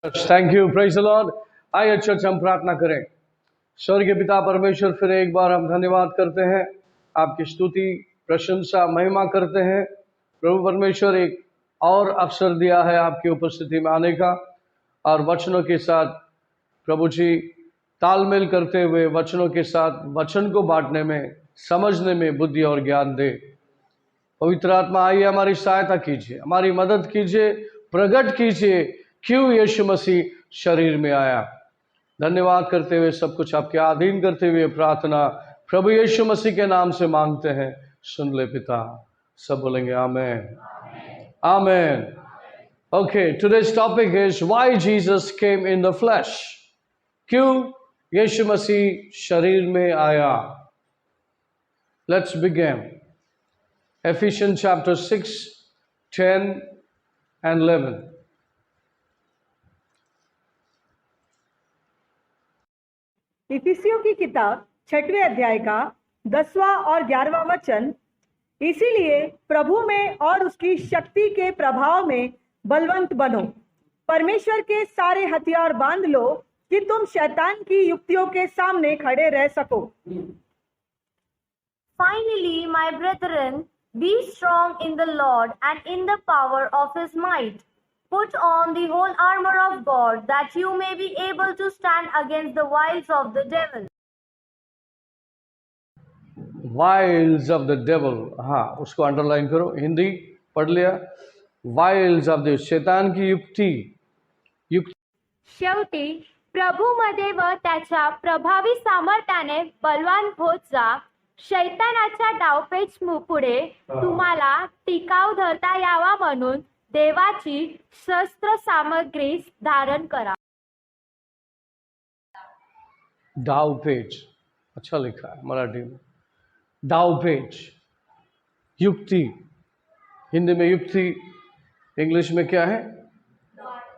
Thank you, praise the Lord. आइए church हम प्रार्थना करें। स्वर्गीय पिता परमेश्वर, फिर एक बार हम धन्यवाद करते हैं, आपकी स्तुति प्रशंसा महिमा करते हैं। प्रभु परमेश्वर एक और अवसर दिया है आपकी उपस्थिति में आने का, और वचनों के साथ प्रभु जी तालमेल करते हुए वचनों के साथ वचन को बांटने में, समझने में बुद्धि और ज्ञान दे। पवित्र आत्मा आइए, हमारी सहायता कीजिए, हमारी मदद कीजिए, प्रकट कीजिए क्यों यीशु मसीह शरीर में आया। धन्यवाद करते हुए, सब कुछ आपके अधीन करते हुए प्रार्थना प्रभु यीशु मसीह के नाम से मांगते हैं, सुन ले पिता। सब बोलेंगे amen, amen. Okay, today's topic is why Jesus came in the flesh. क्यों यीशु मसीह शरीर में आया। Let's begin. Ephesians chapter 6, 10 and 11. इफिसियों की किताब 6वें अध्याय का 10वां और 11वां वचन। इसीलिए प्रभु में और उसकी शक्ति के प्रभाव में बलवंत बनो, परमेश्वर के सारे हथियार बांध लो कि तुम शैतान की युक्तियों के सामने खड़े रह सको। Finally, my brethren, be strong in the Lord and in the power of his might. Put on the whole armor of God, that you may be able to stand against the wiles of the devil. Wiles of the devil, हाँ उसको underline करो, हिंदी पढ़ लिया। Wiles of the, शैतान की युक्ति। शेवटी प्रभूमध्ये व त्याच्या प्रभावी सामर्थ्याने बलवान होत जा, शैतानाच्या डावपेच पुढे तुम्हाला टिकाव धरता यावा म्हणून देवाची शस्त्र सामग्री धारण करा। डावपेच, अच्छा लिखा है मराठी में, डावपेच, युक्ति। हिंदी में युक्ति, इंग्लिश में क्या है?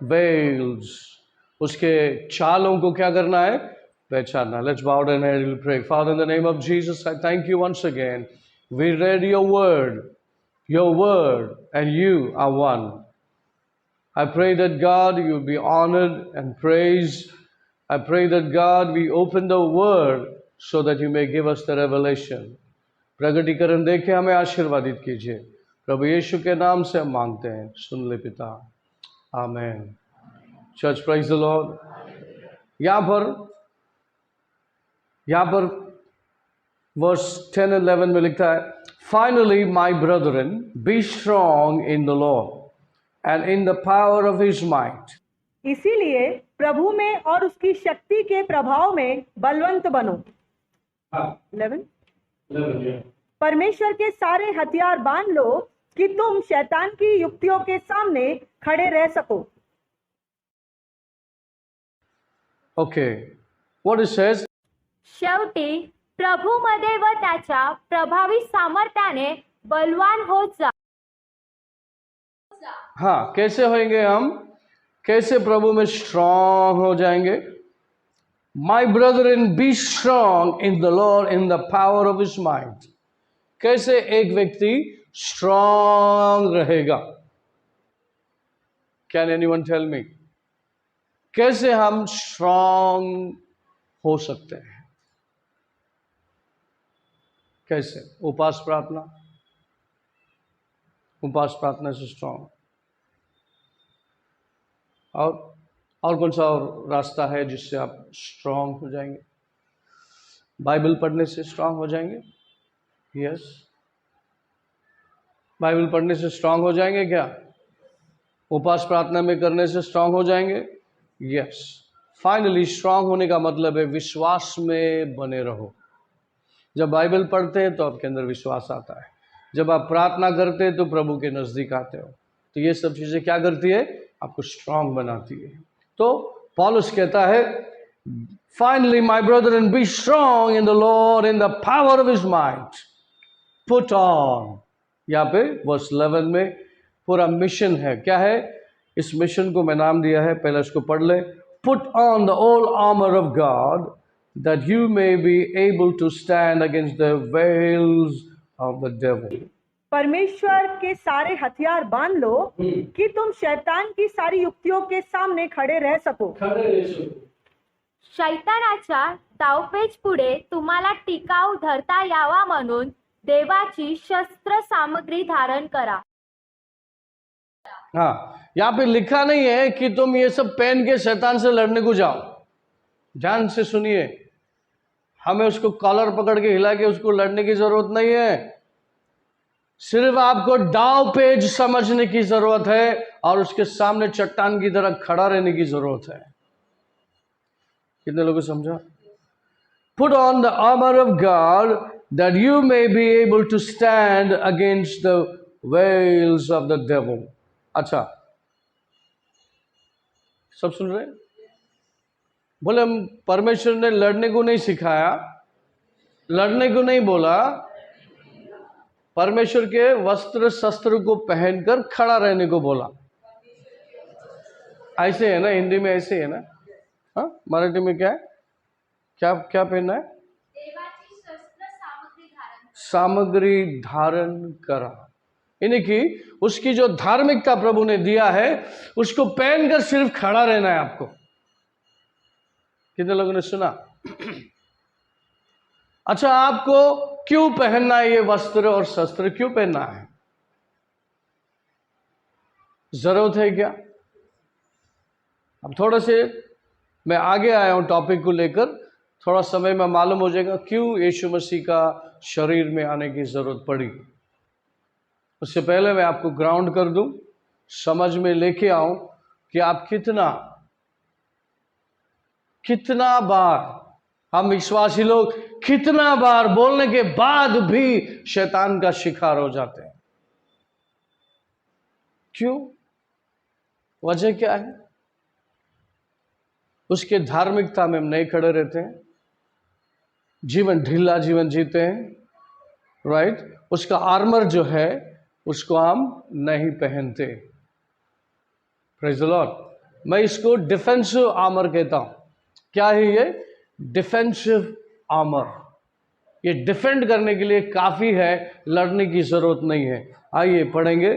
वेल्स। उसके चालों को क्या करना है? पहचानना। Let's bow down and we'll pray. Father, in the name of Jesus, I thank you once again. We read your word, and you are one. I pray that God, you be honored and praised. I pray that God, we open the word so that you may give us the revelation. प्रगटीकरण देके हमें आशीर्वादित कीजिए, प्रभु यीशु के नाम से हम मांगते हैं, सुन ले पिता, amen. Church, praise the lord. यहाँ पर वर्स 10 and 11 में लिखा है, finally my brethren be strong in the lord and in the power of his might. इसीलिए प्रभु में और उसकी शक्ति के प्रभाव में बलवंत बनो। 11 परमेश्वर के सारे हथियार बांध लो कि तुम शैतान की युक्तियों के सामने खड़े रह सको। Okay, what it says? शेवटी प्रभूमध्ये व त्याच्या प्रभावी सामर्थ्याने बलवान होत जा। हाँ, कैसे होंगे हम? कैसे प्रभु में स्ट्रांग हो जाएंगे? My brother in be strong in the lord in the power of his might. कैसे एक व्यक्ति स्ट्रांग रहेगा? Can anyone tell me? कैसे हम स्ट्रांग हो सकते हैं? कैसे? उपास प्रार्थना, उपास प्रार्थना से स्ट्रांग। और कौन सा और रास्ता है जिससे आप स्ट्रांग हो जाएंगे? बाइबल पढ़ने से स्ट्रांग हो जाएंगे? यस, बाइबल पढ़ने से स्ट्रांग हो जाएंगे क्या? उपास प्रार्थना में करने से स्ट्रांग हो जाएंगे? यस। फाइनली स्ट्रांग होने का मतलब है विश्वास में बने रहो। जब बाइबल पढ़ते हैं तो आपके अंदर विश्वास आता है, जब आप प्रार्थना करते हैं तो प्रभु के नज़दीक आते हो, तो ये सब चीज़ें क्या करती है? आपको स्ट्रांग बनाती है। तो पौलुस कहता है, finally my Brethren B strong in the lord in the power of his might, put on. यहाँ पे वर्स 11 में पूरा मिशन है। क्या है? इस मिशन को मैं नाम दिया है, पहले इसको पढ़ ले। Put on the whole armour of God that you may be able to stand against the wiles of the devil. परमेश्वर के सारे हथियार बांध लो कि तुम शैतान की सारी युक्तियों के सामने खड़े रह सको। शैतानाच्या डावपेच पुढे तुम्हाला टिकाव धरता यावा म्हणून देवाची शस्त्र सामग्री धारण करा। हाँ, यहाँ पे लिखा नहीं है कि तुम ये सब पहन के शैतान से लड़ने को जाओ। ध्यान से सुनिए, हमें उसको कॉलर पकड़ के हिला के उसको लड़ने की जरूरत नहीं है। सिर्फ आपको दाव पेज समझने की जरूरत है और उसके सामने चट्टान की तरह खड़ा रहने की जरूरत है। कितने लोगों को समझा? Put on the armor of God that you may be able to stand against the wiles of the devil. अच्छा, सब सुन रहे हैं? बोले हम परमेश्वर ने लड़ने को नहीं सिखाया, लड़ने को नहीं बोला, परमेश्वर के वस्त्र शस्त्र को पहनकर खड़ा रहने को बोला। ऐसे है ना, हिंदी में ऐसे है ना? हाँ, मराठी में क्या है? क्या क्या पहनना है? देवाची शस्त्र सामग्री धारण। सामग्री धारण करा, यानी कि उसकी जो धार्मिकता प्रभु ने दिया है उसको पहनकर सिर्फ खड़ा रहना है आपको। कितने लोगों ने सुना? अच्छा, आपको क्यों पहनना है ये वस्त्र और शस्त्र? क्यों पहनना है? जरूरत है क्या? अब थोड़ा से मैं आगे आया हूं टॉपिक को लेकर, थोड़ा समय में मालूम हो जाएगा क्यों यीशु मसीह का शरीर में आने की जरूरत पड़ी। उससे पहले मैं आपको ग्राउंड कर दूं, समझ में लेके आऊं कि आप कितना बार, हम विश्वासी लोग कितना बार बोलने के बाद भी शैतान का शिकार हो जाते हैं। क्यों? वजह क्या है? उसके धार्मिकता में हम नहीं खड़े रहते हैं, ढीला जीवन जीते हैं, राइट? उसका आर्मर जो है उसको हम नहीं पहनते। Praise the Lord. मैं इसको डिफेंसिव आर्मर कहता हूं। क्या है ये? Defensive armour. ये डिफेंड करने के लिए काफी है, लड़ने की जरूरत नहीं है। आइए पढ़ेंगे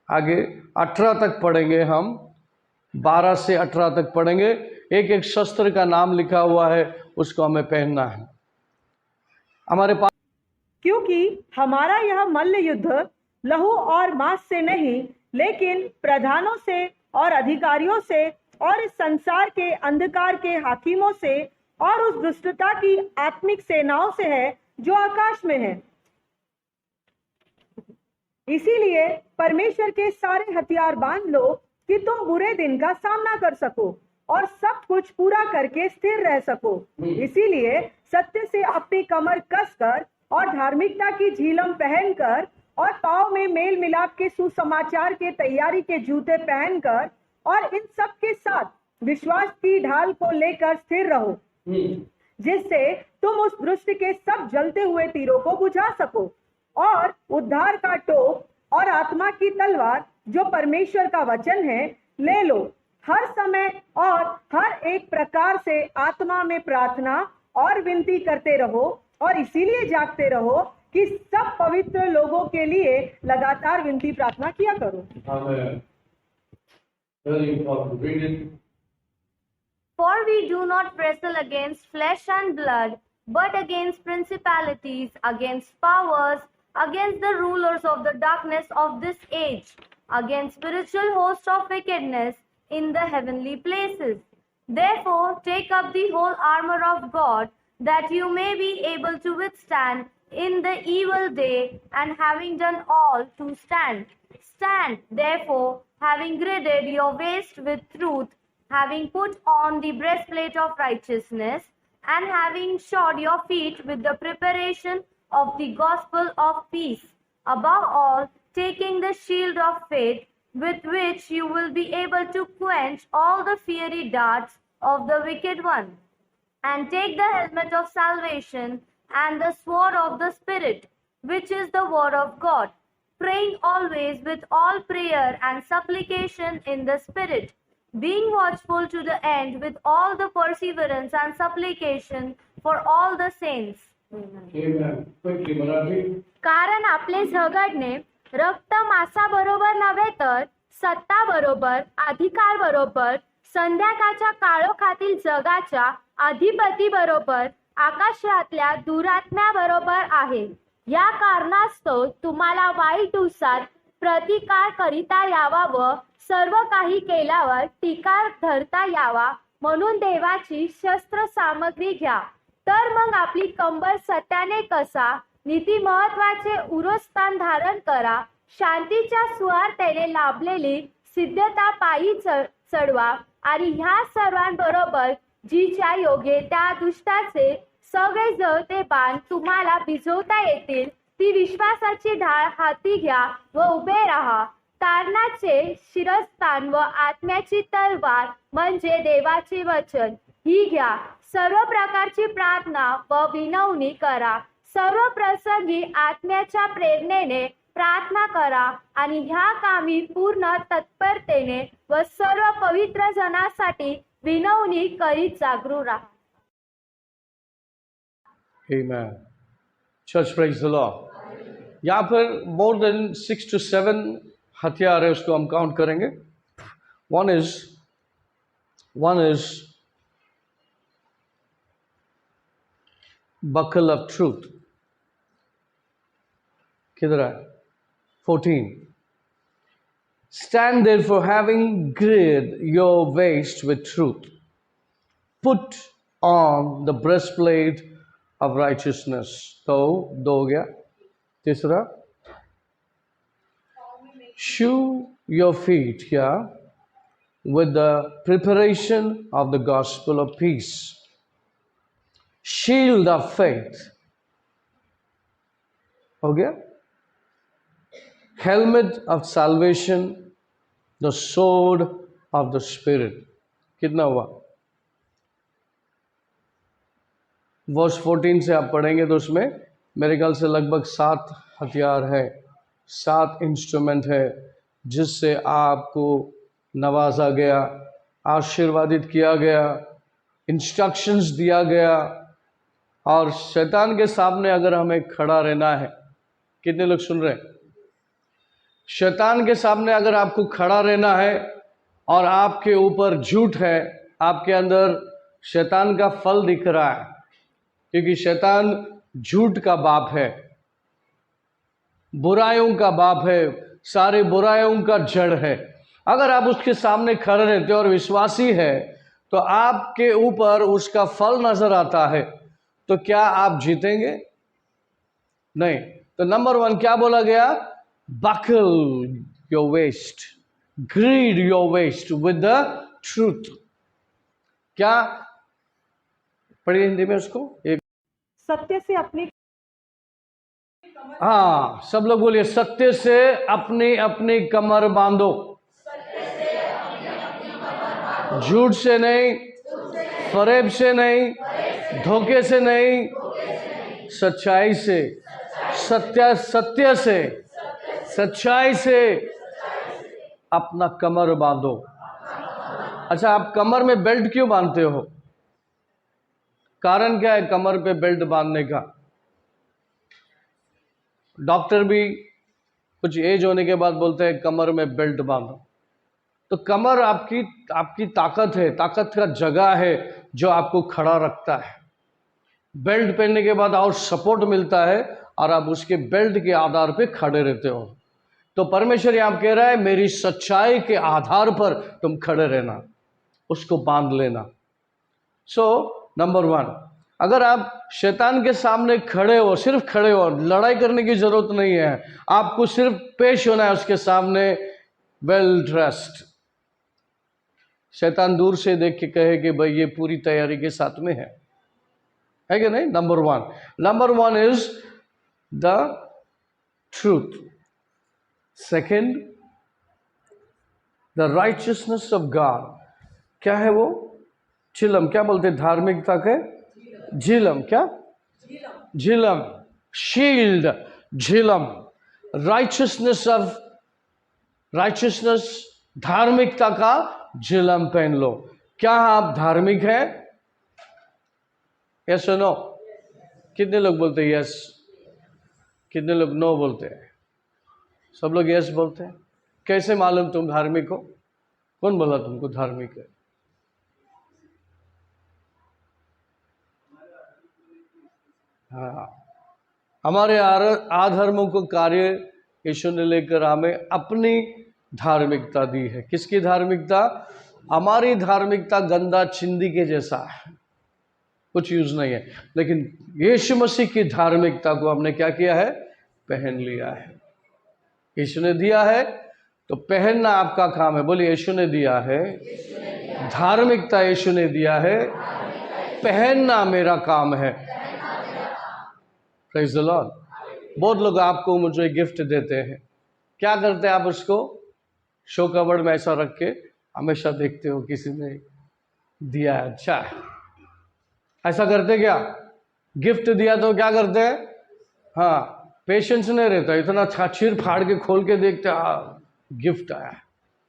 आगे, 18 तक पढ़ेंगे हम, 12 से 18 तक पढ़ेंगे। एक एक शस्त्र का नाम लिखा हुआ है, उसको हमें पहनना है हमारे पास। क्योंकि हमारा यह मल्ल युद्ध लहू और मांस से नहीं, लेकिन प्रधानों से और अधिकारियों से और इस संसार के अंधकार के हाकिमों से और उस दुष्टता की आत्मिक सेनाओं से है जो आकाश में है। इसीलिए परमेश्वर के सारे हथियार बांध लो कि तुम बुरे दिन का सामना कर सको और सब कुछ पूरा करके स्थिर रह सको। इसीलिए सत्य से अपनी कमर कसकर और धार्मिकता की झीलम पहनकर और पांव में मेल मिलाप के सुसमाचार के तैयारी के जूते पहनकर और इन सब के साथ विश्वास की ढाल को लेकर स्थिर रहो, जिससे तुम उस दुष्ट के सब जलते हुए तीरों को बुझा सको और उद्धार का टोप और आत्मा की तलवार जो परमेश्वर का वचन है ले लो। हर समय और हर एक प्रकार से आत्मा में प्रार्थना और विनती करते रहो और इसीलिए जागते रहो कि सब पवित्र लोगों के लिए लगातार विनती प्रार्थना किया करो। Amen. Very important. Read it. For we do not wrestle against flesh and blood, but against principalities, against powers, against the rulers of the darkness of this age, against spiritual hosts of wickedness in the heavenly places. Therefore, take up the whole armor of God, that you may be able to withstand in the evil day, and having done all, to stand. Stand, therefore, having girded your waist with truth, having put on the breastplate of righteousness, and having shod your feet with the preparation of the gospel of peace. Above all, taking the shield of faith, with which you will be able to quench all the fiery darts of the wicked one. And take the helmet of salvation and the sword of the Spirit, which is the word of God, praying always with all prayer and supplication in the Spirit, being watchful to the end with all the perseverance and supplication for all the saints. Amen. Quickly, Marathi. कारण आपले झगडणे रक्त मांसाबरोबर नव्हे तर सत्ताबरोबर, अधिकाराबरोबर, संध्याकाळच्या काळोखातील जगाच्या अधिपतीबरोबर, आकाशातल्या दुरात्म्याबरोबर आहे. या कारणास्तव तुम्हाला वाईट दिवसात प्रतिकार करिता यावा व सर्व काही केल्यावर टीका धरता यावा म्हणून देवाची शस्त्र सामग्री घ्या. तर मग आपली कंबर सत्याने कसा, नीती महत्वाचे उरोस्थान धारण करा, शांतीच्या सुवार्तेने लाभलेली सिद्धता पायी चढवा आणि ह्या सर्वांबरोबर जीच्या योगे त्या दुष्टाचे सगळे जळते बाण तुम्हाला भिजवता येतील ती विश्वासाची ढाळ हाती घ्या व उभे राहा. तारणाचे शिरस्तान व आत्म्याची तलवार म्हणजे देवाचे वचन ही घ्या. सर्व प्रकारची प्रार्थना व विनवणी करा. सर्व प्रसंगी आत्म्याच्या प्रेरणेने प्रार्थना करा आणि ह्या कामी पूर्ण तत्परतेने व सर्व पवित्र जनासाठी विनवणी करीत जागरूक राहा. Amen. Church, praise the Lord. यहाँ पर more than 6 to 7 हथियार है, उसको हम काउंट करेंगे. One is buckle of truth. किधर है? 14. Stand therefore having girded your waist with truth. Put on the breastplate of righteousness. तो दो हो गया. तीसरा, shoe your feet here with the preparation of the gospel of peace. Shield of faith. हो गया. Helmet of salvation, the sword of the spirit. कितना हुआ? Verse 14 से आप पढ़ेंगे तो उसमें मेरे ख्याल से लगभग 7 हथियार है, 7 इंस्ट्रूमेंट है जिससे आपको नवाजा गया, आशीर्वादित किया गया, इंस्ट्रक्शंस दिया गया. और शैतान के सामने अगर हमें खड़ा रहना है, कितने लोग सुन रहे हैं? शैतान के सामने अगर आपको खड़ा रहना है और आपके ऊपर झूठ है, आपके अंदर शैतान का फल दिख रहा है, क्योंकि शैतान झूठ का बाप है, बुराइयों का बाप है, सारे बुराइयों का जड़ है. अगर आप उसके सामने खड़े रहते और विश्वासी है तो आपके ऊपर उसका फल नजर आता है, तो क्या आप जीतेंगे? नहीं. तो नंबर 1 क्या बोला गया? buckle your waist, gird your waist with the truth. क्या पढ़िए हिंदी में उसको एक. सत्य से अपनी हाँ, सब लोग बोलिए, सत्य से अपनी अपनी कमर बांधो. झूठ से नहीं, फरेब से नहीं, धोखे से नहीं, सच्चाई से, सत्य से, सच्चाई से अपना कमर बांधो. अच्छा, आप कमर में बेल्ट क्यों बांधते हो? कारण क्या है कमर पे बेल्ट बांधने का? डॉक्टर भी कुछ एज होने के बाद बोलते हैं कमर में बेल्ट बांधो. तो कमर आपकी ताकत है, ताकत का जगह है जो आपको खड़ा रखता है. बेल्ट पहनने के बाद और सपोर्ट मिलता है और आप उसके बेल्ट के आधार पे खड़े रहते हो. तो परमेश्वर यहाँ कह रहा है, मेरी सच्चाई के आधार पर तुम खड़े रहना, उसको बांध लेना. सो नंबर 1, अगर आप शैतान के सामने खड़े हो, सिर्फ खड़े हो, लड़ाई करने की जरूरत नहीं है, आपको सिर्फ पेश होना है उसके सामने वेल ड्रेस्ड. शैतान दूर से देख के कहे कि भाई ये पूरी तैयारी के साथ में है कि नहीं? Number 1 is the truth. Second, the righteousness of God. क्या है वो? झिलम. क्या बोलते हैं धार्मिकता के? झिलम. क्या? झिलम. शील्ड, झिलम. राइचियसनेस, धार्मिकता का झिलम पहन लो. क्या आप धार्मिक हैं? यस और नो? कितने लोग बोलते हैं यस? कितने लोग नो बोलते हैं? सब लोग यस बोलते हैं। कैसे मालूम तुम धार्मिक हो? कौन बोला तुमको धार्मिक है? हाँ, हमारे अधर्मों को कार्य यीशु ने लेकर हमें अपनी धार्मिकता दी है। किसकी धार्मिकता? हमारी धार्मिकता गंदा चिंदी के जैसा है, कुछ यूज नहीं है, लेकिन यीशु मसीह की धार्मिकता को हमने क्या किया है? पहन लिया है। यीशु ने दिया है तो पहनना आपका काम है। बोलिए, यीशु ने दिया है, धार्मिकता यीशु ने दिया है, पहनना मेरा काम है। Praise the Lord. बहुत लोग आपको मुझे गिफ्ट देते हैं, क्या करते हैं आप? उसको शो कवर्ड में ऐसा रख के हमेशा देखते हो किसी ने दिया है, अच्छा है, ऐसा करते क्या? गिफ्ट दिया तो क्या करते हैं? हाँ, पेशेंस नहीं रहता, इतना चीर फाड़ के खोल के देखते, हाँ गिफ्ट आया,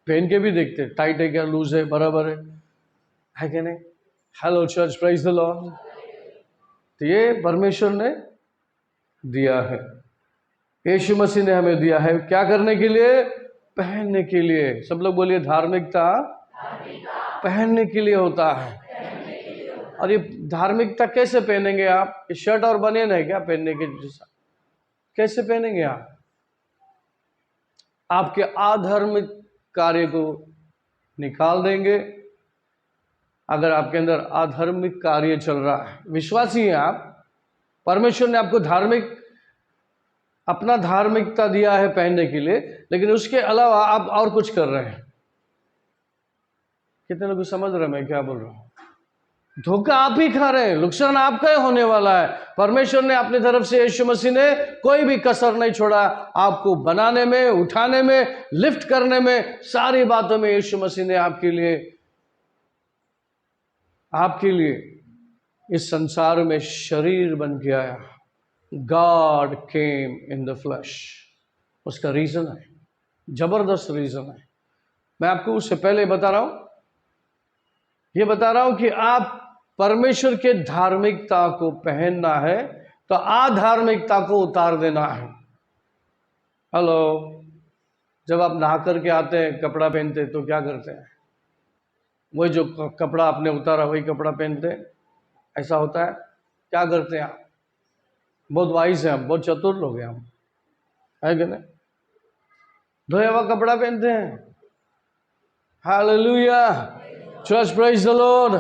पहन के भी देखते टाइट है क्या, लूज है, बराबर है कि नहीं? Hello church, praise the Lord. तो ये परमेश्वर ने दिया है, यीशु मसीह ने हमें दिया है, क्या करने के लिए? पहनने के लिए। सब लोग बोलिए, धार्मिकता पहनने के लिए होता है। और ये धार्मिकता कैसे पहनेंगे आप? ये शर्ट और बनियान है क्या पहनने के जैसा? कैसे पहनेंगे आप? आपके अधार्मिक कार्य को निकाल देंगे। अगर आपके अंदर अधार्मिक कार्य चल रहा है, विश्वासी हैं आप, परमेश्वर ने आपको अपना धार्मिकता दिया है पहनने के लिए, लेकिन उसके अलावा आप और कुछ कर रहे हैं। कितने लोग समझ रहे हैं मैं क्या बोल रहा हूं? धोखा आप ही खा रहे हैं, नुकसान आपका ही होने वाला है। परमेश्वर ने अपनी तरफ से, यीशु मसीह ने कोई भी कसर नहीं छोड़ा आपको बनाने में, उठाने में, लिफ्ट करने में, सारी बातों में यीशु मसीह ने आपके लिए इस संसार में शरीर बन के आया। God came in the flesh। उसका रीजन है, जबरदस्त रीजन है। मैं आपको उससे पहले बता रहा हूं कि आप परमेश्वर के धार्मिकता को पहनना है तो अधार्मिकता को उतार देना है। हेलो, जब आप नहा करके आते हैं, कपड़ा पहनते हैं, तो क्या करते हैं? वही जो कपड़ा आपने उतारा वही कपड़ा पहनते हैं, ऐसा होता है? क्या करते हैं आप? बहुत वाइज है हम, बहुत चतुर लोग हैं हम, है कि नहीं? धोया हुआ कपड़ा पहनते हैं। Hallelujah, church, praise the Lord.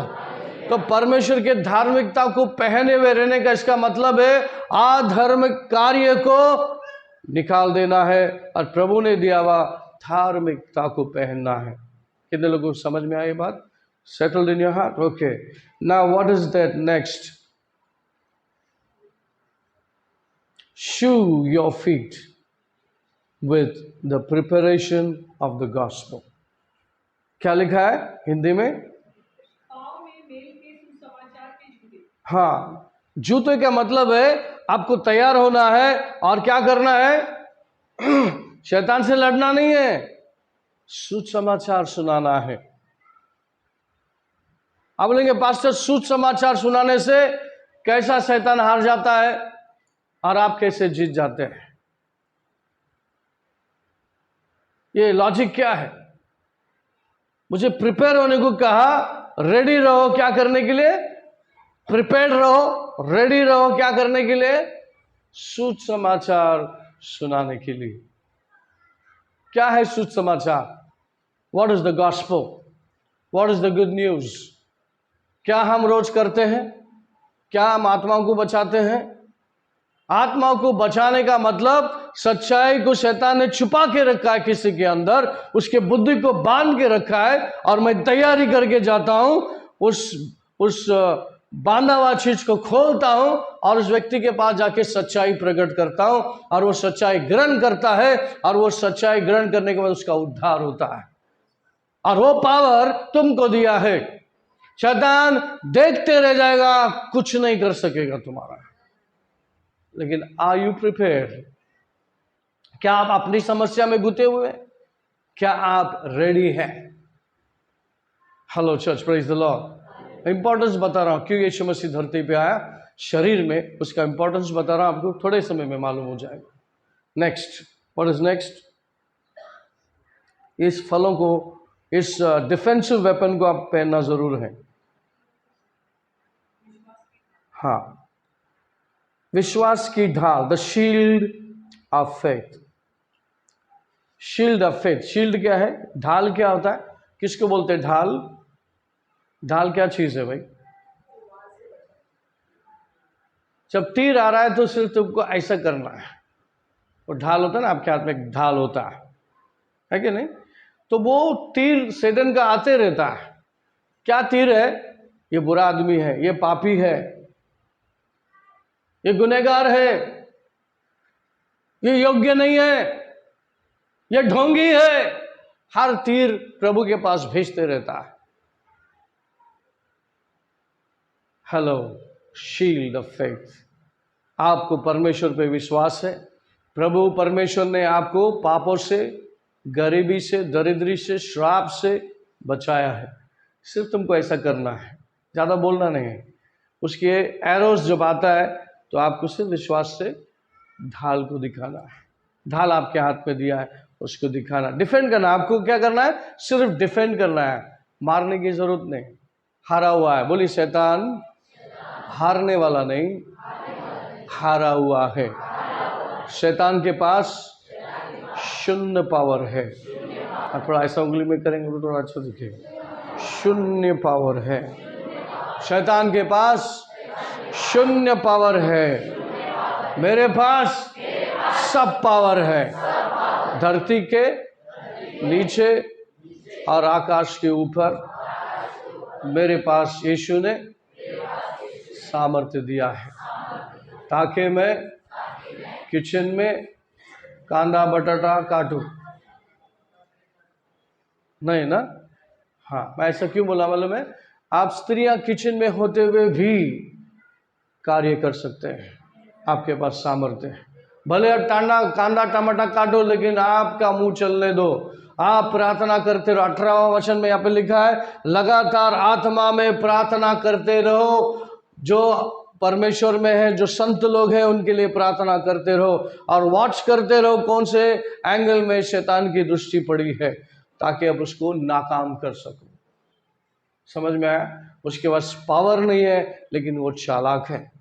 तो परमेश्वर के धार्मिकता को पहने हुए रहने का इसका मतलब है अधर्मिक कार्य को निकाल देना है और प्रभु ने दिया हुआ धार्मिकता को पहनना है। कितने लोगों को समझ में आई बात? Settled in your heart? Okay, now what is that next? Shoe your feet with the preparation of the gospel। क्या लिखा है हिंदी में? पाँव में मेल के सुसमाचार के जूते। हाँ, जूते का मतलब है आपको तैयार होना है और क्या करना है? शैतान से लड़ना नहीं है, सुसमाचार सुनाना है। आप बोलेंगे पास्टर, सुसमाचार सुनाने से कैसा शैतान हार जाता है और आप कैसे जीत जाते हैं? ये लॉजिक क्या है? मुझे प्रिपेयर होने को कहा, रेडी रहो क्या करने के लिए? प्रिपेयर्ड रहो, रेडी रहो क्या करने के लिए? सुसमाचार सुनाने के लिए। क्या है सुसमाचार? What is the gospel? What is the good news? क्या हम रोज करते हैं? क्या हम आत्माओं को बचाते हैं? आत्माओं को बचाने का मतलब सच्चाई को शैतान ने छुपा के रखा है किसी के अंदर, उसके बुद्धि को बांध के रखा है, और मैं तैयारी करके जाता हूं, उस बांधा हुआ चीज को खोलता हूं और उस व्यक्ति के पास जाके सच्चाई प्रकट करता हूं, और वो सच्चाई ग्रहण करता है, और वो सच्चाई ग्रहण करने के बाद उसका उद्धार होता है। और वो पावर तुमको दिया है। शैतान देखते रह जाएगा, कुछ नहीं कर सकेगा तुम्हारा। लेकिन आर यू प्रिपेयर्ड? क्या आप अपनी समस्या में गुते हुए? क्या आप रेडी हैं? Hello church, praise the Lord. Importance बता रहा हूं क्यों यीशु मसीह धरती पे आया। शरीर में, उसका इंपॉर्टेंस बता रहा हूं आपको, थोड़े समय में मालूम हो जाएगा। Next, what is next? इस फलों को, इस डिफेंसिव वेपन को आप पहनना जरूर है। हाँ, विश्वास की ढाल, the shield of faith. Shield of faith, shield क्या है? ढाल क्या होता है? किसको बोलते हैं ढाल? ढाल क्या चीज है भाई? जब तीर आ रहा है तो सिर्फ तुमको ऐसा करना है। वो ढाल होता है ना, आपके हाथ में एक ढाल होता है कि नहीं? तो वो तीर शैतान का आते रहता है। क्या तीर है? ये बुरा आदमी है, ये पापी है, ये गुनहगार है, ये योग्य नहीं है, ये ढोंगी है। हर तीर प्रभु के पास भेजते रहता है। Hello, shield of faith. आपको परमेश्वर पे विश्वास है। प्रभु परमेश्वर ने आपको पापों से, गरीबी से, दरिद्री से, श्राप से बचाया है। सिर्फ तुमको ऐसा करना है, ज़्यादा बोलना नहीं है। उसके एरोस जब आता है तो आपको सिर्फ विश्वास से ढाल को दिखाना है। ढाल आपके हाथ में दिया है, उसको दिखाना, डिफेंड करना। आपको क्या करना है? सिर्फ डिफेंड करना है, मारने की जरूरत नहीं। हारा हुआ है, बोली शैतान हारने वाला नहीं, हारा हुआ है। शैतान के पास शून्य पावर है। और थोड़ा ऐसा उंगली में करेंगे तो थोड़ा अच्छा दिखेगा। शून्य पावर है। शैतान के पास शून्य पावर है। मेरे पास सब पावर है, धरती के नीचे और आकाश के ऊपर। मेरे पास यीशु ने सामर्थ्य दिया है ताकि मैं किचन में कांदा बटाटा काटूं नहीं ना। हाँ, मैं ऐसा क्यों बोला मालूम है? आप स्त्रियां किचन में होते हुए भी कार्य कर सकते हैं। आपके पास सामर्थ्य है। भले आप कांदा टमाटर काटो, लेकिन आपका मुंह चलने दो। आप प्रार्थना करते रहो। 18वां वचन में यहाँ पे लिखा है, लगातार आत्मा में प्रार्थना करते रहो। जो परमेश्वर में है, जो संत लोग हैं, उनके लिए प्रार्थना करते रहो और वॉच करते रहो कौन से एंगल में शैतान की दृष्टि पड़ी है, ताकि आप उसको नाकाम कर सको। समझ में आया? उसके पास पावर नहीं है, लेकिन वो चालाक है,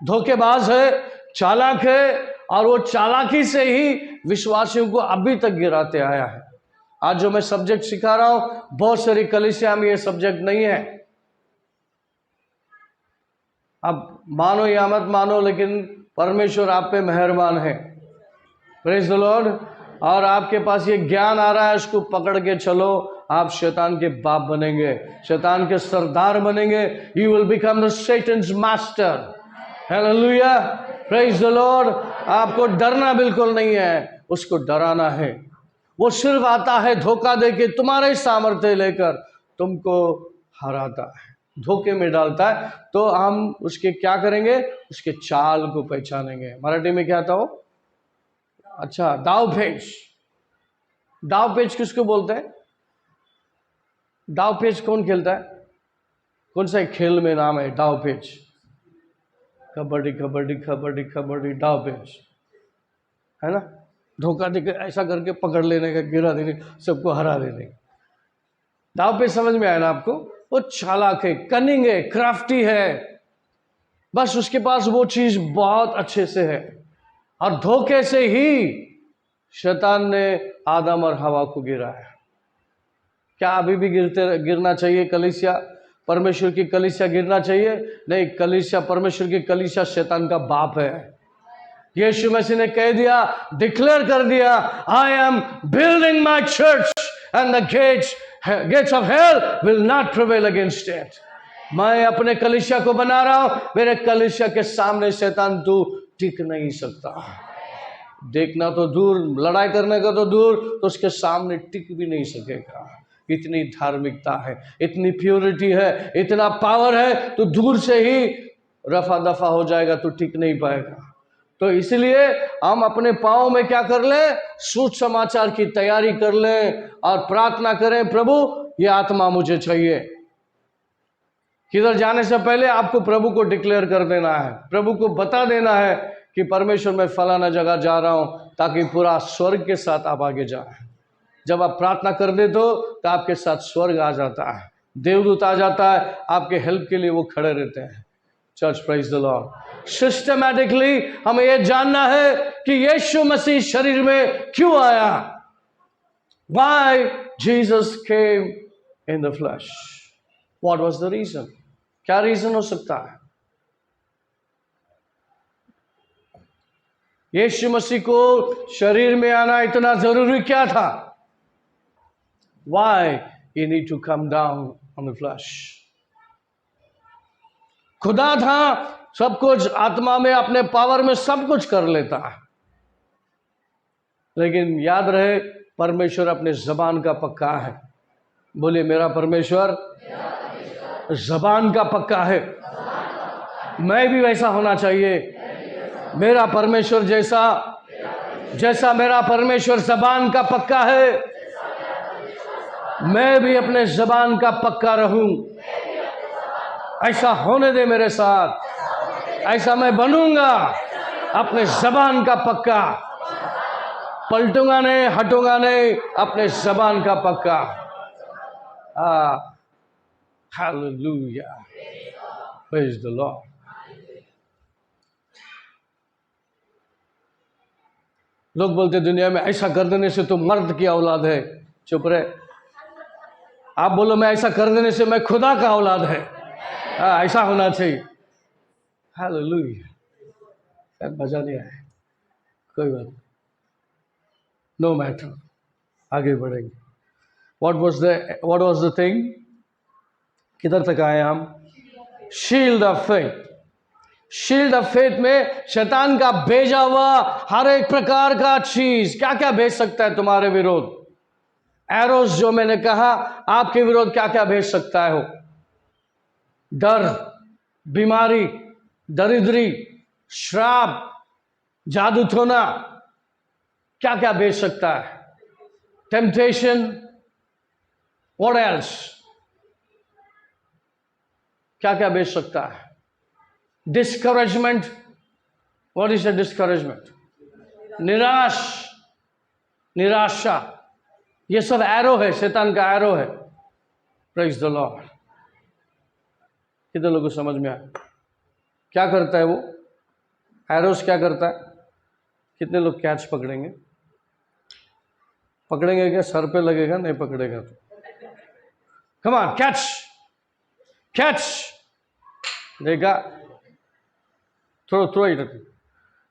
धोखेबाज है, चालाक है, और वो चालाकी से ही विश्वासियों को अभी तक गिराते आया है। आज जो मैं सब्जेक्ट सिखा रहा हूं, बहुत सारी कलीसिया में ये सब्जेक्ट नहीं है। अब मानो या मत मानो, लेकिन परमेश्वर आप पे मेहरबान है। Praise the Lord. और आपके पास ये ज्ञान आ रहा है, उसको पकड़ के चलो। आप शैतान के बाप बनेंगे, शैतान के सरदार बनेंगे। You will become the Satan's master. Hallelujah, praise the lord. आपको डरना बिल्कुल नहीं है, उसको डराना है। वो सिर्फ आता है धोखा दे के, तुम्हारे सामर्थ्य लेकर तुमको हराता है, धोखे में डालता है। तो हम उसके क्या करेंगे? उसके चाल को पहचानेंगे। मराठी में क्या था वो? अच्छा, दावपेच। दावपेच किसको बोलते हैं? दावपेच कौन खेलता है? कौन सा खेल में नाम है दावपेच? कबड्डी कबड्डी कबड्डी कबड्डी, दावपेच है ना। धोखा देकर ऐसा करके पकड़ लेने का, गिरा देने, सबको हरा देने। दावपेच समझ में आया ना आपको? वो चालाक है, कनिंग है, क्राफ्टी है। बस उसके पास वो चीज बहुत अच्छे से है। और धोखे से ही शैतान ने आदम और हवा को गिराया। क्या अभी भी गिरना चाहिए कलीसिया? परमेश्वर की कलीसिया गिरना चाहिए? नहीं, कलीसिया, परमेश्वर की कलीसिया शैतान का बाप है। यीशु मसीह ने कह दिया, डिक्लेयर कर दिया, I am building my church and the gates of hell will not prevail against it. मैं अपने कलीसिया को बना रहा हूं, मेरे कलीसिया के सामने शैतान तू टिक नहीं सकता। देखना तो दूर, लड़ाई करने का तो दूर, तो उसके सामने टिक भी नहीं सकेगा। इतनी धार्मिकता है, इतनी प्योरिटी है, इतना पावर है, तो दूर से ही रफा दफा हो जाएगा, तो टिक नहीं पाएगा। तो इसलिए हम अपने पाँव में क्या कर लें? सुसमाचार की तैयारी कर लें और प्रार्थना करें, प्रभु ये आत्मा मुझे चाहिए, किधर जाने से पहले आपको प्रभु को डिक्लेयर कर देना है, प्रभु को बता देना है कि परमेश्वर मैं फलाना जगह जा रहा हूं, ताकि पूरा स्वर्ग के साथ आप आगे जाए। जब आप प्रार्थना कर देते हो तो आपके साथ स्वर्ग आ जाता है, देवदूत आ जाता है, आपके हेल्प के लिए वो खड़े रहते हैं। Church, praise the Lord. Systematically हमें यह जानना है कि यीशु मसीह शरीर में क्यों आया। Why Jesus came in the flesh? What was the reason? क्या रीजन हो सकता है? यीशु मसीह को शरीर में आना इतना जरूरी क्या था? Why he need to come down on the flesh? खुदा था, सब कुछ आत्मा में अपने पावर में सब कुछ कर लेता है, लेकिन याद रहे परमेश्वर अपने जबान का पक्का है। बोलिए, मेरा परमेश्वर जबान का पक्का है। मैं भी वैसा होना चाहिए। मेरा परमेश्वर जैसा मेरा परमेश्वर जबान का पक्का है, मैं भी अपने जबान का पक्का रहूं। ऐसा होने दे मेरे साथ, ऐसा मैं बनूंगा, अपने जबान का पक्का। पलटूंगा नहीं, हटूंगा नहीं, अपने जबान का पक्का। Hallelujah, praise the Lord. लोग बोलते दुनिया में ऐसा कर देने से तो मर्द की औलाद है। चुप रहे। आप बोलो मैं ऐसा कर देने से मैं खुदा का औलाद है। ऐसा होना चाहिए। हालेलुया। मजा नहीं आया, कोई बात नहीं, नो मैटर, आगे बढ़ेंगे। What was the thing? किधर तक आए हम? Shield of faith. Shield of faith में शैतान का भेजा हुआ हर एक प्रकार का चीज क्या क्या भेज सकता है तुम्हारे विरोध। एरोस जो मैंने कहा, आपके विरोध क्या क्या भेज सकता है? हो डर, बीमारी, दरिद्री, श्राप, जादू टोना, क्या क्या भेज सकता है? टेम्पटेशन, व्हाट एल्स, क्या क्या भेज सकता है? Discouragement, what is a discouragement? निराशा, ये सब एरो है, शैतान का एरो है। Praise the Lord. कितने लोगों को समझ में आया क्या करता है वो एरोस? क्या करता है? कितने लोग कैच पकड़ेंगे? पकड़ेंगे क्या? सर पे लगेगा? नहीं पकड़ेगा तो कम ऑन, कैच कैच। देखा? Throw it,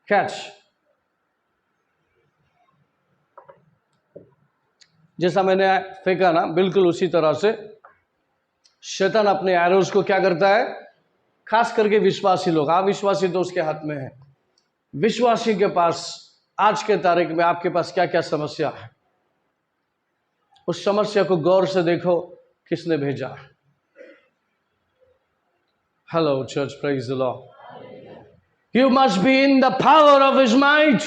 catch. जैसा मैंने फेंका ना, बिल्कुल उसी तरह से शैतान अपने एरोस को क्या करता है? खास करके विश्वासी लोग, अविश्वासी तो उसके हाथ में है। विश्वासी के पास आज के तारीख में आपके पास क्या क्या समस्या है, उस समस्या को गौर से देखो, किसने भेजा है। Hello church, praise the Lord. You must be in the power of his might.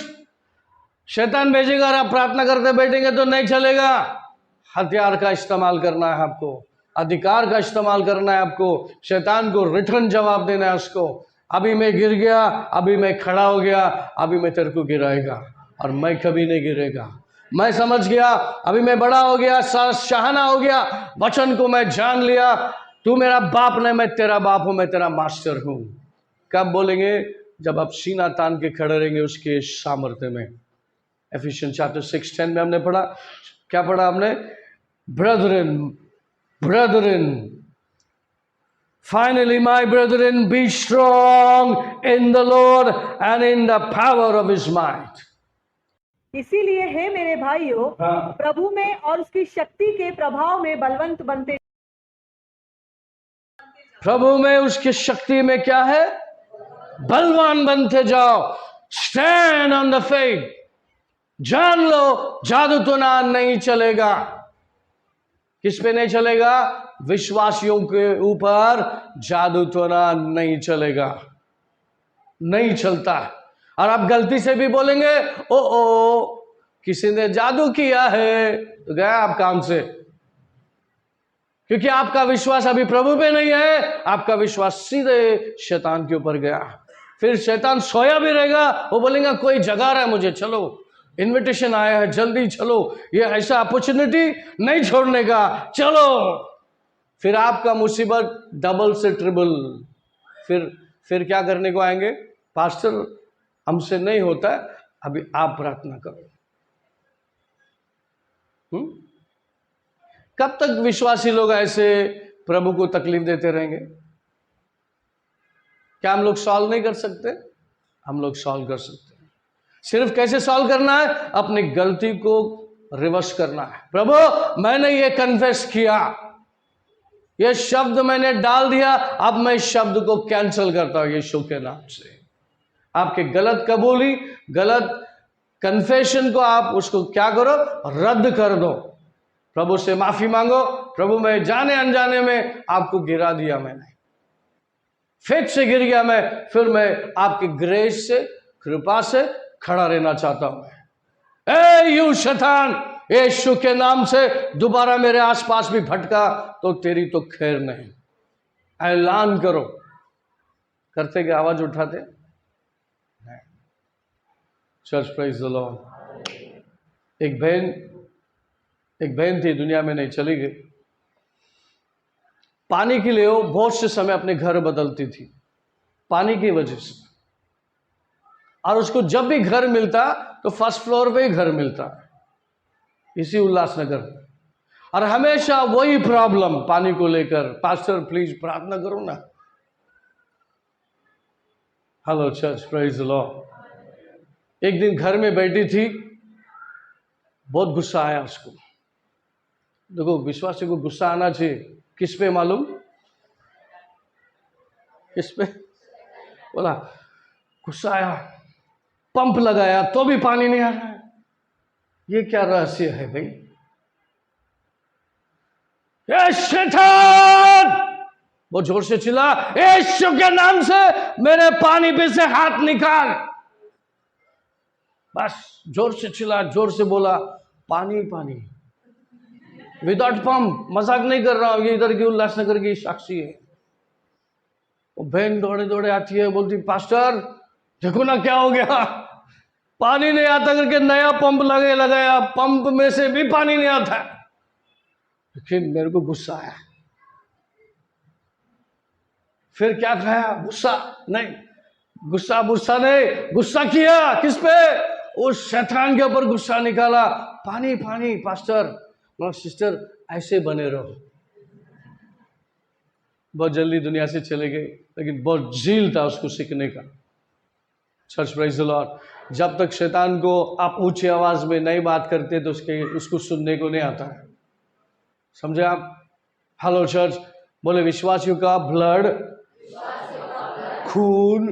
शैतान भेजेगा और आप प्रार्थना करते बैठेंगे तो नहीं चलेगा। हथियार का इस्तेमाल करना है आपको, अधिकार का इस्तेमाल करना है आपको, शैतान को रिटर्न जवाब देना है उसको। अभी मैं गिर गया, अभी मैं खड़ा हो गया, अभी मैं तेरे को गिराएगा और मैं कभी नहीं गिरेगा। मैं समझ गया, अभी मैं बड़ा हो गया, शहाना हो गया, वचन को मैं जान लिया। तू मेरा बाप नहीं, मैं तेरा बाप हूं, मैं तेरा मास्टर हूं। कब बोलेंगे? जब आप सीना तान के खड़े रहेंगे उसके सामर्थ्य में। एफिशियंस चैप्टर 6:10 में हमने पढ़ा, क्या पढ़ा हमने? Brethren, finally my brethren, be strong in the Lord and in the power of his might. इसीलिए हे मेरे भाइयों, प्रभु में और उसकी शक्ति के प्रभाव में बलवंत बनते। प्रभु में, उसकी शक्ति में क्या है? बलवान बनते जाओ। Stand on the faith. जान लो, जादू टोना नहीं चलेगा। किस पे नहीं चलेगा? विश्वासियों के ऊपर जादू टोना नहीं चलेगा, नहीं चलता। और आप गलती से भी बोलेंगे किसी ने जादू किया है, तो गया आप काम से। क्योंकि आपका विश्वास अभी प्रभु पे नहीं है, आपका विश्वास सीधे शैतान के ऊपर गया। फिर शैतान सोया भी रहेगा, वो बोलेगा कोई जगा रहा है मुझे, चलो इनविटेशन आया है, जल्दी चलो, ये ऐसा अपॉर्चुनिटी नहीं छोड़ने का, चलो। फिर आपका मुसीबत डबल से ट्रिपल। फिर क्या करने को आएंगे? पास्टर हमसे नहीं होता है, अभी आप प्रार्थना करो। कब तक विश्वासी लोग ऐसे प्रभु को तकलीफ देते रहेंगे? क्या हम लोग सॉल्व नहीं कर सकते? हम लोग सॉल्व कर सकते हैं। सिर्फ कैसे सॉल्व करना है? अपनी गलती को रिवर्स करना है। प्रभु मैंने ये कन्फेस किया, ये शब्द मैंने डाल दिया, अब मैं इस शब्द को कैंसिल करता हूं यीशु के नाम से। आपके गलत कबूली, गलत कन्फेशन को आप उसको क्या करो? रद्द कर दो। प्रभु से माफी मांगो, प्रभु मैं जाने अनजाने में आपको गिरा दिया, मैंने फेथ से गिर गया मैं, फिर मैं आपकी ग्रेस से, कृपा से खड़ा रहना चाहता हूं। मैं यू शैतान, यीशु के नाम से दोबारा मेरे आसपास भी भटका तो तेरी तो खैर नहीं। ऐलान करो। करते क्या? आवाज उठाते? Church praise the Lord. एक बहन थी, दुनिया में नहीं, चली गई। पानी के लिए वो बहुत से समय अपने घर बदलती थी, पानी की वजह से। और उसको जब भी घर मिलता तो फर्स्ट फ्लोर पे ही घर मिलता, इसी उल्लासनगर में। और हमेशा वही प्रॉब्लम पानी को लेकर, पास्टर प्लीज प्रार्थना करो ना। Hello church praise the Lord. एक दिन घर में बैठी थी, बहुत गुस्सा आया उसको। देखो विश्वासी को गुस्सा आना चाहिए, किस पे मालूम? किस पे? बोला गुस्सा आया, पंप लगाया तो भी पानी नहीं आ रहा है। ये क्या रहस्य है भाई? ये शैतान! वो जोर से चिल्ला, यीशु के नाम से मेरे पानी पे से हाथ निकाल। बस जोर से चिल्ला, जोर से बोला, पानी पानी विदाउट पंप। मजाक नहीं कर रहा हूं, ये इधर की उल्लासनगर की साक्षी है। वो बहन दौड़े दौड़े आती है, बोलती पास्टर देखो ना क्या हो गया, पानी नहीं आता करके नया पंप लगाया, पंप में से भी पानी नहीं आता। लेकिन मेरे को गुस्सा आया। फिर क्या खाया? गुस्सा नहीं, गुस्सा किया किस पे? उस शैतान के ऊपर गुस्सा निकाला। पानी पानी पास्टर। सिस्टर ऐसे बने रहो। बहुत जल्दी दुनिया से चले गए, लेकिन बहुत झील था उसको सीखने का। Church praise the Lord. जब तक शैतान को आप ऊंची आवाज में नहीं बात करते तो उसको सुनने को नहीं आता है। समझे आप? Hello church. बोले विश्वासियों का ब्लड, खून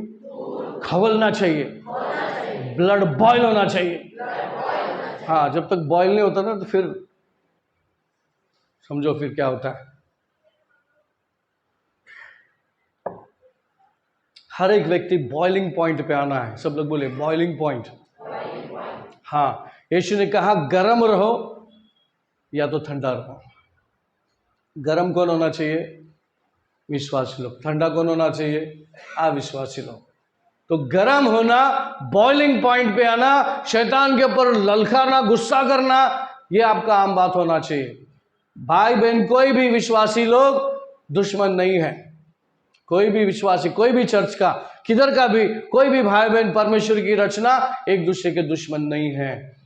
खवलना चाहिए, ब्लड बॉयल होना चाहिए। हाँ, जब तक बॉयल नहीं होता ना तो फिर समझो फिर क्या होता है। हर एक व्यक्ति बॉइलिंग पॉइंट पे आना है। सब लोग बोले बॉइलिंग पॉइंट। हाँ, यीशु ने कहा गरम रहो या तो ठंडा रहो। गरम कौन होना चाहिए? विश्वासी लोग। ठंडा कौन होना चाहिए? अविश्वासी लोग। तो गरम होना, बॉइलिंग पॉइंट पे आना, शैतान के ऊपर ललकारना, गुस्सा करना, ये आपका आम बात होना चाहिए। भाई बहन, कोई भी विश्वासी लोग दुश्मन नहीं है। कोई भी विश्वासी, कोई भी चर्च का, किधर का भी कोई भी भाई बहन, परमेश्वर की रचना एक दूसरे के दुश्मन नहीं है।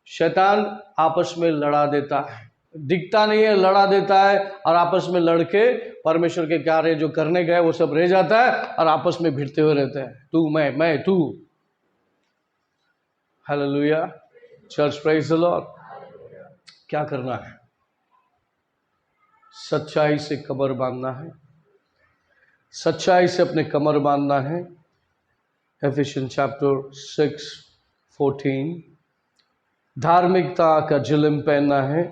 शैतान आपस में लड़ा देता है, दिखता नहीं है, लड़ा देता है, और आपस में लड़के परमेश्वर के कार्य जो करने गए वो सब रह जाता है और आपस में भिड़ते हुए रहते हैं, तू मैं तू। Hallelujah. Church praise the Lord. क्या करना है? सच्चाई से कमर बांधना है, सच्चाई से अपने कमर बांधना है। Efficiency chapter 6:14। धार्मिकता का जिल्म पहनना है,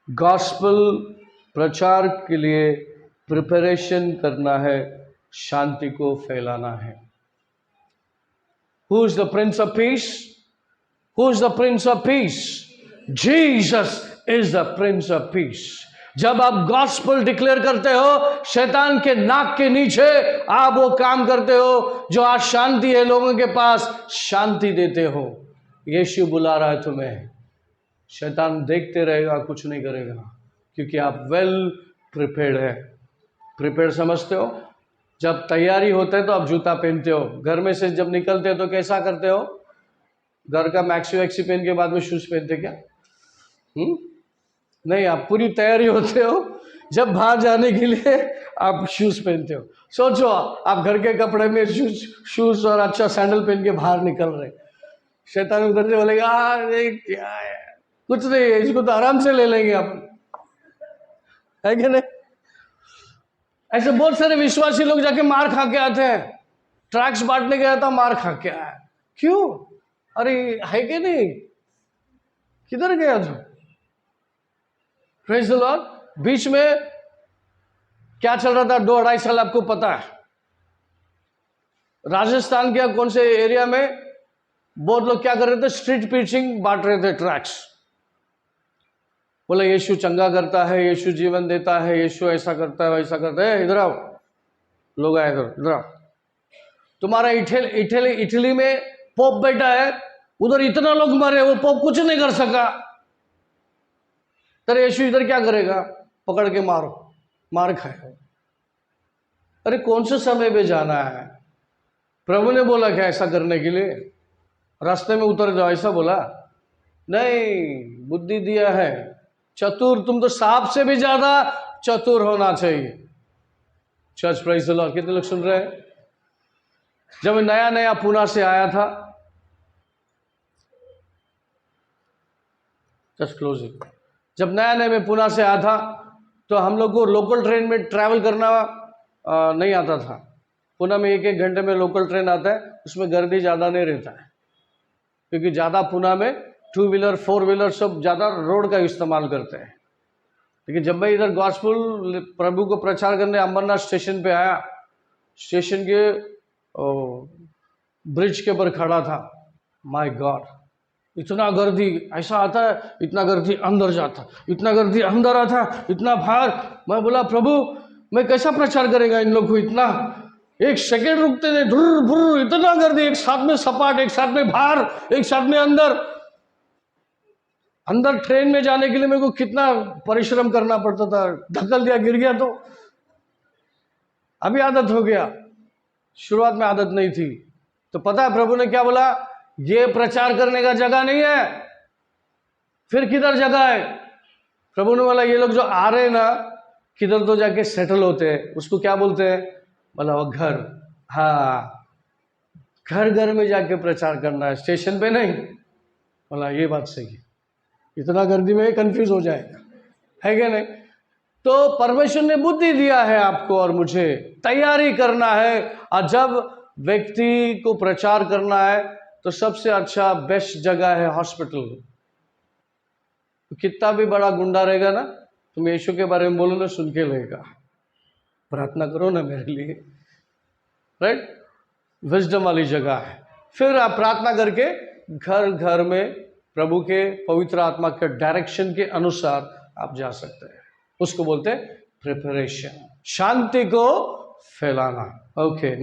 गॉस्पेल प्रचार के लिए प्रिपरेशन करना है, शांति को फैलाना है। Who is the Prince of Peace? Who is the Prince of Peace? Jesus is the Prince of Peace. जब आप गॉस्पेल डिक्लेयर करते हो, शैतान के नाक के नीचे आप वो काम करते हो जो आज शांति है लोगों के पास, शांति देते हो। यीशु बुला रहा है तुम्हें। शैतान देखते रहेगा, कुछ नहीं करेगा, क्योंकि आप वेल प्रिपेयर्ड है। प्रिपेयर्ड समझते हो? जब तैयारी होते है तो आप जूता पहनते हो, घर में से जब निकलते हो तो कैसा करते हो? घर का मैक्सी वैक्सी पहन के बाद में शूज पहनते क्या? नहीं, आप पूरी तैयारी होते हो, जब बाहर जाने के लिए आप शूज पहनते हो। सोचो आप घर के कपड़े में शूज और अच्छा सैंडल पहन के बाहर निकल रहे, शैतान उधर से बोलेगा अरे क्या है, कुछ नहीं है, इसको तो आराम से ले लेंगे अपन, है कि नहीं? ऐसे बहुत सारे विश्वासी लोग जाके मार खा के आते हैं। ट्रैक्स बांटने गया था, मार खा के आया। क्यों? अरे है कि नहीं, किधर गया था? Praise the Lord. बीच में क्या चल रहा था 2-2.5 साल, आपको पता है? राजस्थान के कौन से एरिया में बहुत लोग क्या कर रहे थे? स्ट्रीट प्रीचिंग बांट रहे थे, ट्रैक्स। बोले यीशु चंगा करता है, यीशु जीवन देता है, यीशु ऐसा करता है, वैसा करता है। इधर आओ, लोग आए इधर आओ। तुम्हारा इटली में पोप बैठा है, उधर इतना लोग मरे, वो पोप कुछ नहीं कर सका, तेरे यीशु इधर क्या करेगा? पकड़ के मारो, मार खाए। अरे कौन से समय पे जाना है? प्रभु ने बोला क्या ऐसा करने के लिए? रास्ते में उतर जाओ ऐसा बोला? नहीं, बुद्धि दिया है। चतुर, तुम तो सांप से भी ज्यादा चतुर होना चाहिए। Church, praise the Lord. कितने लोग सुन रहे हैं? जब मैं नया पुणे से आया था, जस्ट क्लोजिंग, जब नया मैं पुणे से आया था तो हम लोग को लोकल ट्रेन में ट्रैवल करना नहीं आता था। पुणे में 1-1 घंटे में लोकल ट्रेन आता है, उसमें गर्दी ज़्यादा नहीं रहता है, क्योंकि ज़्यादा पुणे में 2 व्हीलर 4 व्हीलर सब ज़्यादा रोड का इस्तेमाल करते हैं। लेकिन जब मैं इधर गॉस्पेल प्रभु को प्रचार करने अंबरनाथ स्टेशन पे आया, स्टेशन के ब्रिज के ऊपर खड़ा था, माय गॉड, इतना गर्दी ऐसा आता है, इतना गर्दी अंदर जाता, इतना गर्दी अंदर आता, इतना भार। मैं बोला प्रभु मैं कैसा प्रचार करेगा इन लोग को? इतना एक सेकेंड रुकते नहीं, धुर भुर, इतना गर्दी, एक साथ में सपाट, एक साथ में भार, एक साथ में अंदर ट्रेन में जाने के लिए मेरे को कितना परिश्रम करना पड़ता था। धक्कल दिया, गिर गया तो अभी आदत हो गया, शुरुआत में आदत नहीं थी। तो पता है प्रभु ने क्या बोला? ये प्रचार करने का जगह नहीं है। फिर किधर जगह है? प्रभु ने बोला ये लोग जो आ रहे हैं ना, किधर तो जाके सेटल होते हैं, उसको क्या बोलते हैं? बोला वो घर। हाँ, घर घर में जाके प्रचार करना है, स्टेशन पे नहीं। बोला ये बात सही है, इतना गर्दी में कंफ्यूज हो जाएगा, है क्या नहीं? तो परमेश्वर ने बुद्धि दिया है आपको और मुझे, तैयारी करना है। और जब व्यक्ति को प्रचार करना है तो सबसे अच्छा बेस्ट जगह है हॉस्पिटल। तो कितना भी बड़ा गुंडा रहेगा ना, तुम यीशु के बारे में बोलो ना, सुन के लेगा। प्रार्थना करो ना मेरे लिए, राइट? विजडम वाली जगह है। फिर आप प्रार्थना करके घर घर में प्रभु के पवित्र आत्मा के डायरेक्शन के अनुसार आप जा सकते हैं। उसको बोलते हैं प्रिपरेशन, शांति को फैलाना। ओके।